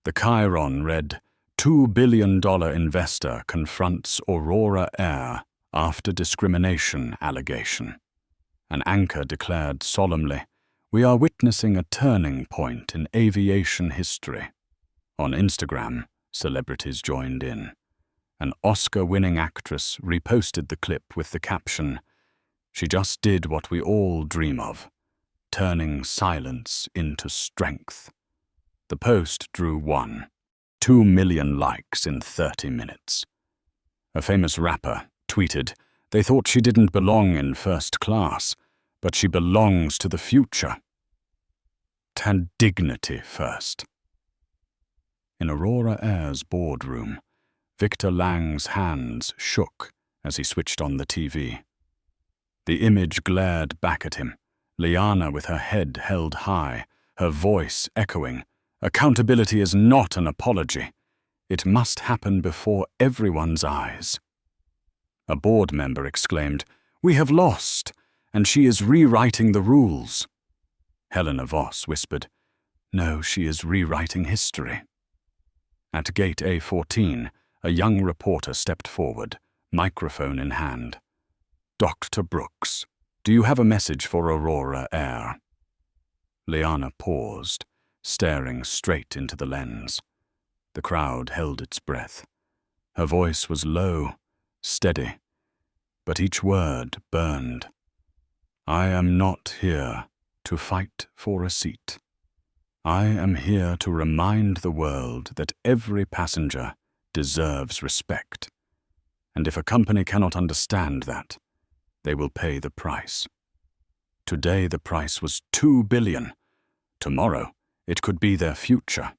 The chyron read, $2 billion investor confronts Aurora Air after discrimination allegation. An anchor declared solemnly, "We are witnessing a turning point in aviation history." On Instagram, celebrities joined in. An Oscar-winning actress reposted the clip with the caption, "She just did what we all dream of, turning silence into strength." The post drew 2 million likes in 30 minutes. A famous rapper tweeted, "They thought she didn't belong in first class, but she belongs to the future." And dignity first. In Aurora Air's boardroom, Victor Lang's hands shook as he switched on the TV. The image glared back at him, Liana with her head held high, her voice echoing, "Accountability is not an apology. It must happen before everyone's eyes." A board member exclaimed, "We have lost, and she is rewriting the rules." Helena Voss whispered, "No, she is rewriting history." At Gate A14, a young reporter stepped forward, microphone in hand. "Dr. Brooks, do you have a message for Aurora Air?" Liana paused, staring straight into the lens. The crowd held its breath. Her voice was low, steady, but each word burned. "I am not here to fight for a seat. I am here to remind the world that every passenger deserves respect. And if a company cannot understand that, they will pay the price. Today the price was $2 billion. Tomorrow it could be their future."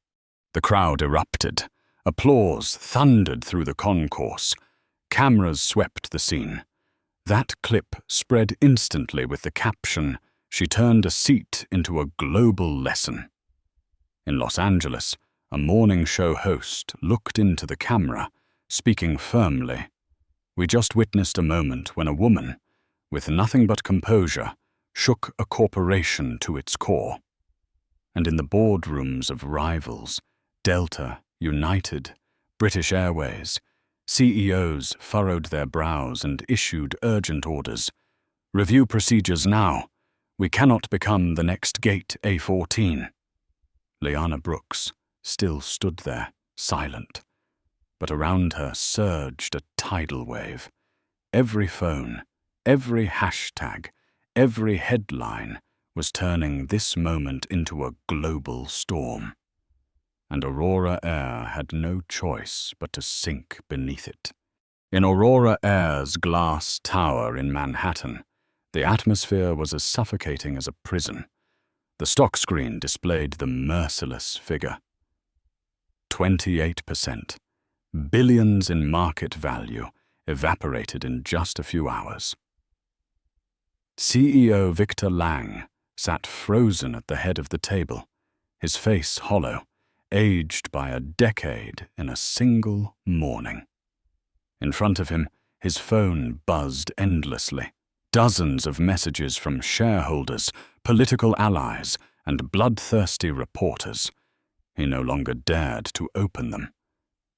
The crowd erupted. Applause thundered through the concourse. Cameras swept the scene. That clip spread instantly with the caption, "She turned a seat into a global lesson." In Los Angeles, a morning show host looked into the camera, speaking firmly. "We just witnessed a moment when a woman, with nothing but composure, shook a corporation to its core." And in the boardrooms of rivals, Delta, United, British Airways, CEOs furrowed their brows and issued urgent orders. "Review procedures now. We cannot become the next Gate A14. Liana Brooks still stood there, silent, but around her surged a tidal wave. Every phone, every hashtag, every headline was turning this moment into a global storm. And Aurora Air had no choice but to sink beneath it. In Aurora Air's glass tower in Manhattan, the atmosphere was as suffocating as a prison. The stock screen displayed the merciless figure. 28%, billions in market value, evaporated in just a few hours. CEO Victor Lang sat frozen at the head of the table, his face hollow, aged by a decade in a single morning. In front of him, his phone buzzed endlessly. Dozens of messages from shareholders, political allies, and bloodthirsty reporters. He no longer dared to open them.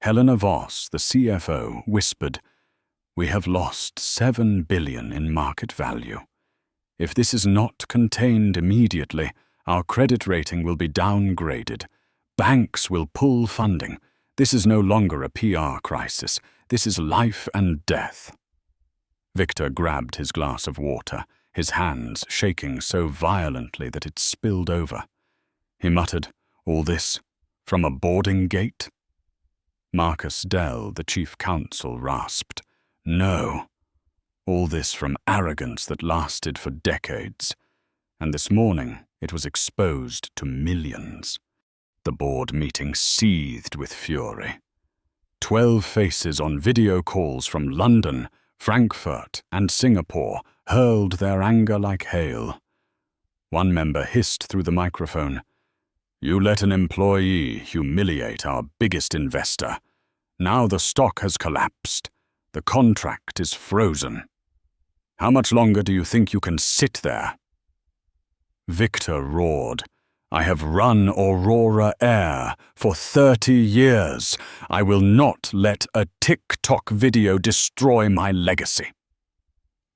Helena Voss, the CFO, whispered, "We have lost $7 billion in market value. If this is not contained immediately, our credit rating will be downgraded. Banks will pull funding. This is no longer a PR crisis. This is life and death." Victor grabbed his glass of water, his hands shaking so violently that it spilled over. He muttered, "All this from a boarding gate?" Marcus Dell, the chief counsel, rasped, "No. All this from arrogance that lasted for decades. And this morning it was exposed to millions." The board meeting seethed with fury. 12 faces on video calls from London, Frankfurt, and Singapore hurled their anger like hail. One member hissed through the microphone, "You let an employee humiliate our biggest investor. Now the stock has collapsed. The contract is frozen. How much longer do you think you can sit there?" Victor roared. I have run Aurora Air for 30 years. I will not let a TikTok video destroy my legacy.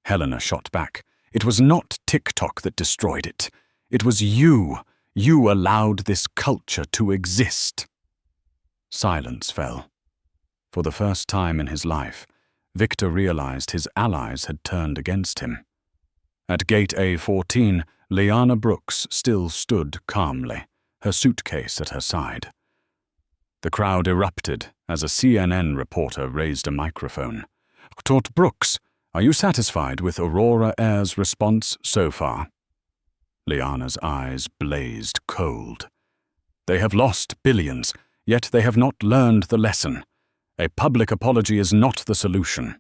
Helena shot back. It was not TikTok that destroyed it. It was you. You allowed this culture to exist. Silence fell. For the first time in his life, Victor realized his allies had turned against him. At Gate A14, Liana Brooks still stood calmly, her suitcase at her side. The crowd erupted as a CNN reporter raised a microphone. Dr. Brooks, are you satisfied with Aurora Air's response so far? Liana's eyes blazed cold. They have lost billions, yet they have not learned the lesson. A public apology is not the solution.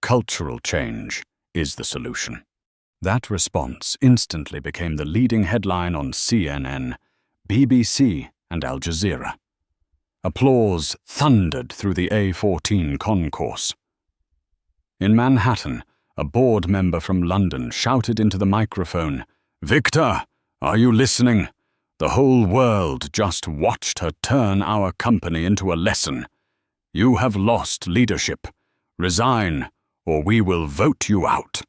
Cultural change is the solution. That response instantly became the leading headline on CNN, BBC, and Al Jazeera. Applause thundered through the A14 concourse. In Manhattan, a board member from London shouted into the microphone, Victor, are you listening? The whole world just watched her turn our company into a lesson. You have lost leadership. Resign, or we will vote you out.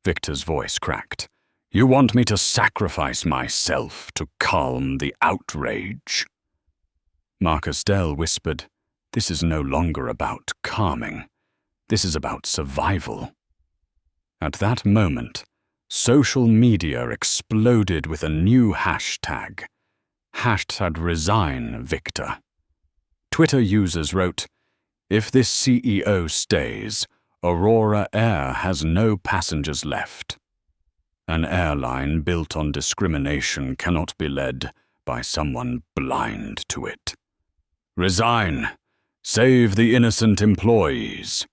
Victor's voice cracked. You want me to sacrifice myself to calm the outrage? Marcus Dell whispered, This is no longer about calming. This is about survival. At that moment, social media exploded with a new hashtag. #ResignVictor. Twitter users wrote, If this CEO stays, Aurora Air has no passengers left. An airline built on discrimination cannot be led by someone blind to it. Resign! Save the innocent employees!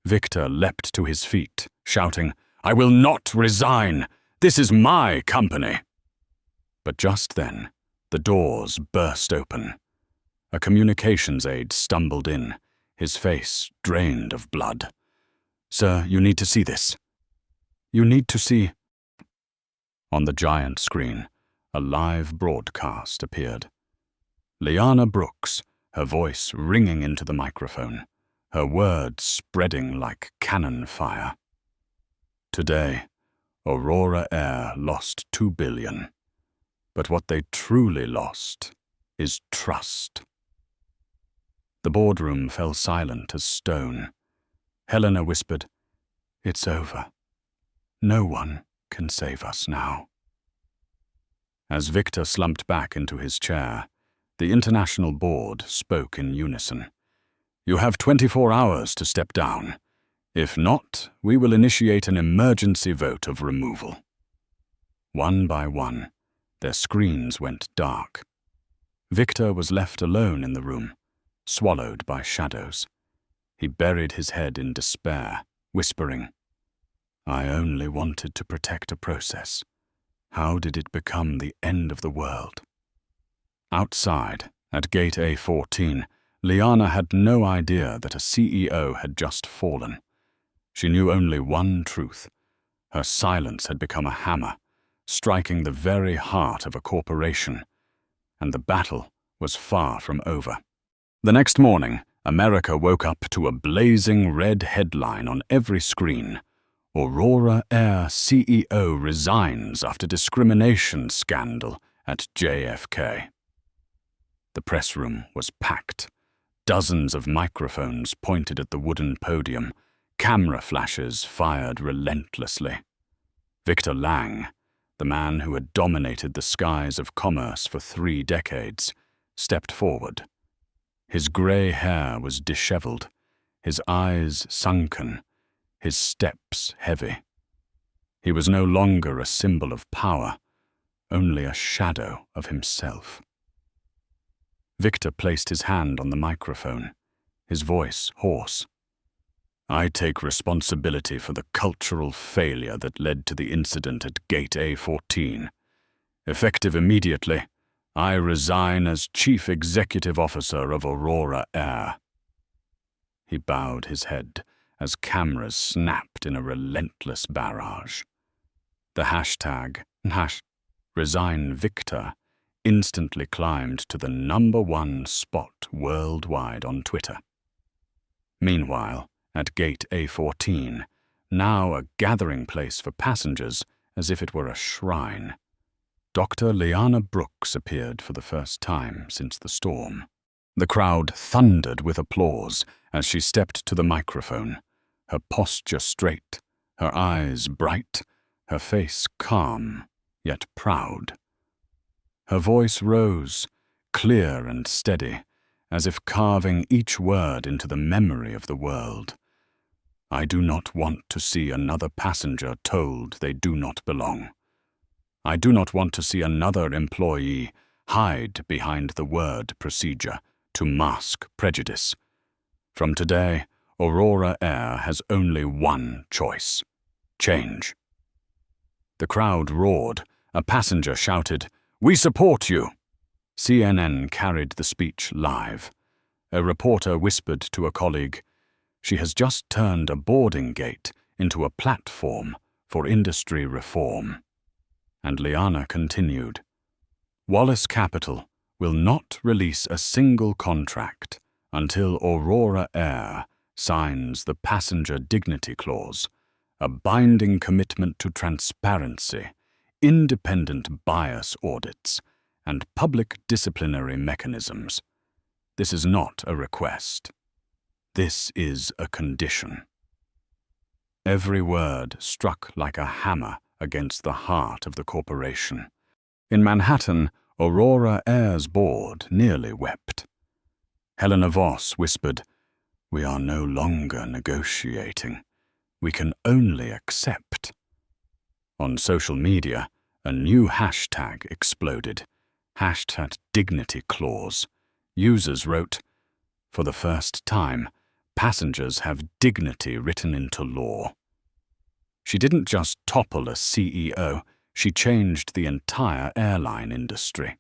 Victor leapt to his feet, shouting, I will not resign! This is my company! But just then, the doors burst open. A communications aide stumbled in, his face drained of blood. Sir, you need to see this. You need to see... On the giant screen, a live broadcast appeared. Liana Brooks, her voice ringing into the microphone, her words spreading like cannon fire. Today, Aurora Air lost 2 billion. But what they truly lost is trust. The boardroom fell silent as stone. Helena whispered, It's over. No one can save us now. As Victor slumped back into his chair, the international board spoke in unison. You have 24 hours to step down. If not, we will initiate an emergency vote of removal. One by one, their screens went dark. Victor was left alone in the room, swallowed by shadows. He buried his head in despair, whispering, I only wanted to protect a process. How did it become the end of the world? Outside, at Gate A14, Liana had no idea that a CEO had just fallen. She knew only one truth. Her silence had become a hammer, striking the very heart of a corporation, and the battle was far from over. The next morning, America woke up to a blazing red headline on every screen. Aurora Air CEO resigns after discrimination scandal at JFK. The press room was packed. Dozens of microphones pointed at the wooden podium. Camera flashes fired relentlessly. Victor Lang, the man who had dominated the skies of commerce for 3 decades, stepped forward. His grey hair was disheveled, his eyes sunken, his steps heavy. He was no longer a symbol of power, only a shadow of himself. Victor placed his hand on the microphone, his voice hoarse. I take responsibility for the cultural failure that led to the incident at Gate A14. Effective immediately, I resign as Chief Executive Officer of Aurora Air. He bowed his head as cameras snapped in a relentless barrage. The hashtag #ResignVictor instantly climbed to the #1 spot worldwide on Twitter. Meanwhile, at Gate A14, now a gathering place for passengers as if it were a shrine, Dr. Liana Brooks appeared for the first time since the storm. The crowd thundered with applause as she stepped to the microphone, her posture straight, her eyes bright, her face calm, yet proud. Her voice rose, clear and steady, as if carving each word into the memory of the world. I do not want to see another passenger told they do not belong. I do not want to see another employee hide behind the word procedure to mask prejudice. From today, Aurora Air has only one choice: change. The crowd roared. A passenger shouted, "We support you!" CNN carried the speech live. A reporter whispered to a colleague, "She has just turned a boarding gate into a platform for industry reform." And Liana continued, "Wallace Capital will not release a single contract until Aurora Air signs the Passenger Dignity Clause, a binding commitment to transparency, independent bias audits, and public disciplinary mechanisms. This is not a request. This is a condition." Every word struck like a hammer against the heart of the corporation. In Manhattan, Aurora Air's board nearly wept. Helena Voss whispered, "We are no longer negotiating. We can only accept." On social media, a new hashtag exploded. #DignityClause. Users wrote, "For the first time, passengers have dignity written into law." She didn't just topple a CEO, she changed the entire airline industry.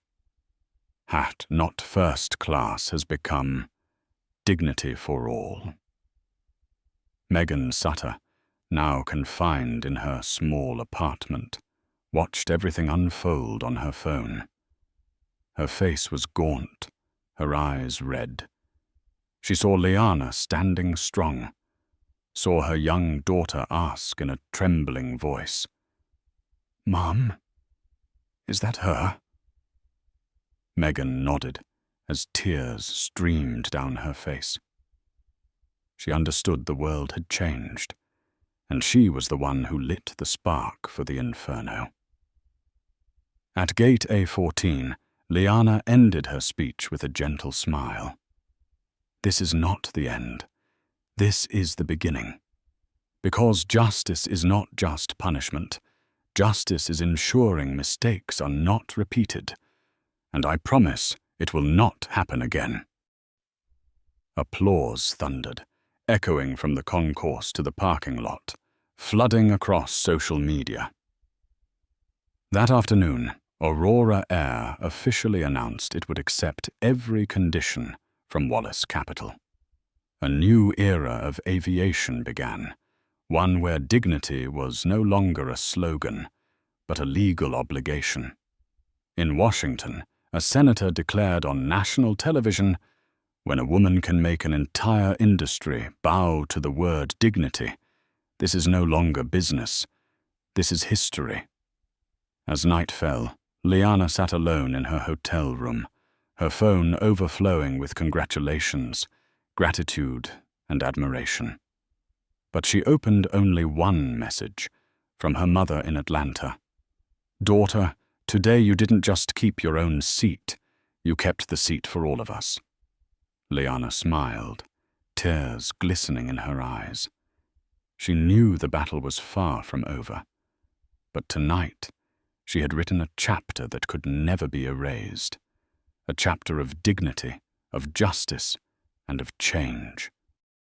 Not first class has become dignity for all. Megan Sutter, now confined in her small apartment, watched everything unfold on her phone. Her face was gaunt, her eyes red. She saw Liana standing strong, saw her young daughter ask in a trembling voice, "Mom, is that her?" Megan nodded as tears streamed down her face. She understood the world had changed, and she was the one who lit the spark for the inferno. At Gate A14, Liana ended her speech with a gentle smile. This is not the end. This is the beginning. Because justice is not just punishment. Justice is ensuring mistakes are not repeated. And I promise it will not happen again. Applause thundered, echoing from the concourse to the parking lot, flooding across social media. That afternoon, Aurora Air officially announced it would accept every condition from Wallace Capital. A new era of aviation began, one where dignity was no longer a slogan, but a legal obligation. In Washington, a senator declared on national television, "When a woman can make an entire industry bow to the word dignity, this is no longer business, this is history." As night fell, Liana sat alone in her hotel room, her phone overflowing with congratulations, gratitude, and admiration. But she opened only one message, from her mother in Atlanta. "Daughter, today you didn't just keep your own seat, you kept the seat for all of us." Liana smiled, tears glistening in her eyes. She knew the battle was far from over. But tonight, she had written a chapter that could never be erased. A chapter of dignity, of justice, and of change.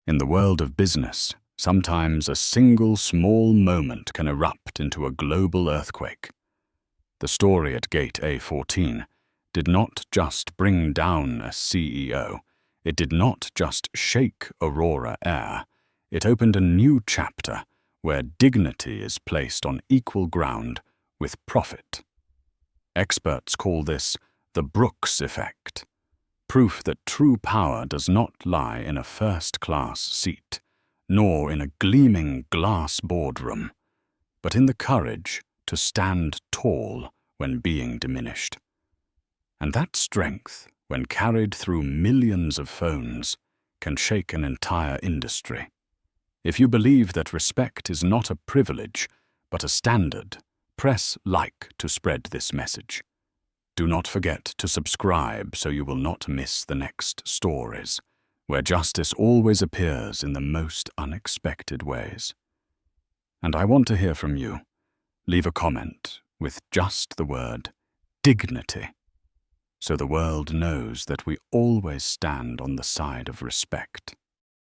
In the world of business, sometimes a single small moment can erupt into a global earthquake. The story at Gate A14 did not just bring down a CEO. It did not just shake Aurora Air. It opened a new chapter, where dignity is placed on equal ground with profit. Experts call this the Brooks effect, proof that true power does not lie in a first-class seat, nor in a gleaming glass boardroom, but in the courage to stand tall when being diminished. And that strength, when carried through millions of phones, can shake an entire industry. If you believe that respect is not a privilege, but a standard, press like to spread this message. Do not forget to subscribe so you will not miss the next stories, where justice always appears in the most unexpected ways. And I want to hear from you. Leave a comment with just the word dignity, so the world knows that we always stand on the side of respect.